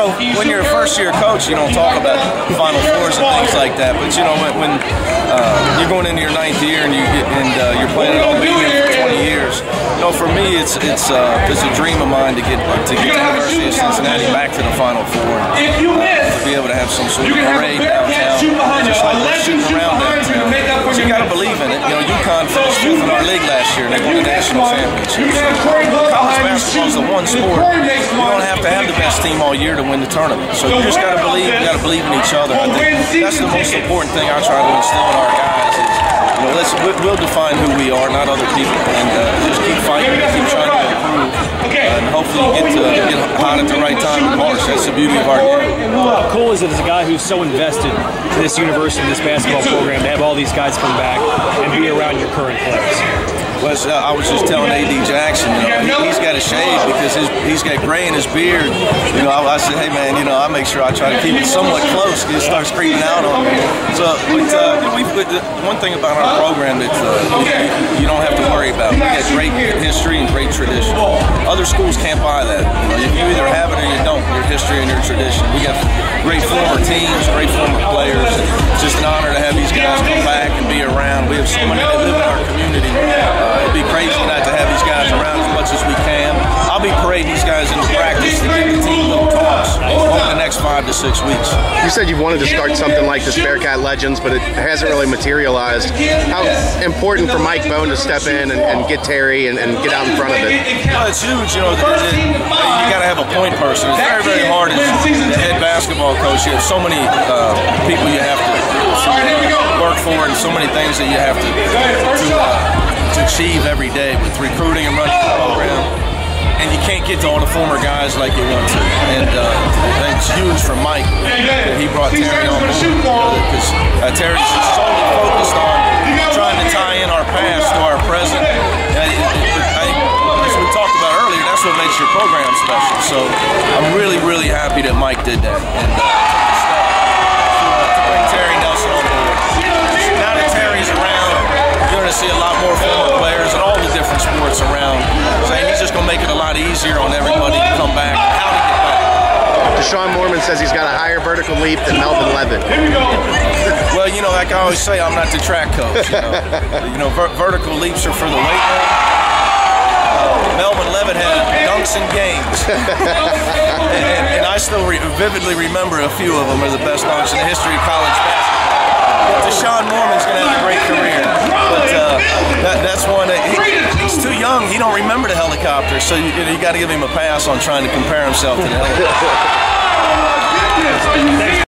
know, when you're a first-year coach, you don't talk about Final Fours and things like that. But you know, when you're going into your 9th year and you're playing at home for 20 years, you know, for me, it's a dream of mine to get the University of Cincinnati back to the Final Four. To be able to have some sort of parade downtown, just like we're shooting around downtown. So you got to believe in it. You know, UConn finished 5th in our league last year, and they won the national championship. So college basketball is the one sport. You don't have to have the best team all year to win the tournament. So you just got to believe. You got to believe in each other. I think that's the most important thing I try to instill in our guys. Is, you know, we'll define who we are, not other people, and just keep fighting, keep trying to improve, and hopefully get hot at the right time in March. That's the beauty of our game. How cool is it as a guy who's so invested in this university, in this basketball program, to have all these guys come back and be around your current players? Well, I was just telling A.D. Jackson, you know, he's got to shave because he's got gray in his beard. You know, I said, hey man, you know, I make sure I try to keep it somewhat close because it starts creeping out on me. So, one thing about our program that you don't have to worry about. We got great history and great tradition. Other schools can't buy that. You know, you either have it or you don't. Your history and your tradition. We got great former teams, great former players. It's just an honor to have these guys come back and be around. We have so many that live in our community. It'd be crazy not to have these guys around as much as we can. I'll be parading these guys into practice to get the team little talks over the next 5 to 6 weeks. You said you wanted to start something like this Bearcat Legends, but it hasn't really materialized. How important for Mike Bone to step in and get Terry and get out in front of it? Well, it's huge. You know, you got to have a point person. It's very, very hard as the head basketball coach. You have so many people you have to work for, and so many things that you have to achieve every day with recruiting and running the program. And you can't get to all the former guys like you want to. And it's huge for Mike that he brought Terry on board, because Terry's just solely focused on trying to tie in our past to our present. And as we talked about earlier, that's what makes your program special. So I'm really, really happy that Mike did that. And to bring Terry Nelson on board. Now that Terry's around, you're going to see a lot more former players in all the different sports around. Saying he's just going to make it a lot easier on everybody to come back and how to get back. Deshaun Mormon says he's got a higher vertical leap than Melvin Levin. Well, you know, like I always say, I'm not the track coach. You know, vertical leaps are for the weight room. Melvin Levin had dunks and games. and I still vividly remember a few of them as the best dunks in the history of college basketball. But Deshaun Mormon's going to have a great career. But that's one that he's too young. He don't remember the helicopter, so you got to give him a pass on trying to compare himself to the helicopter.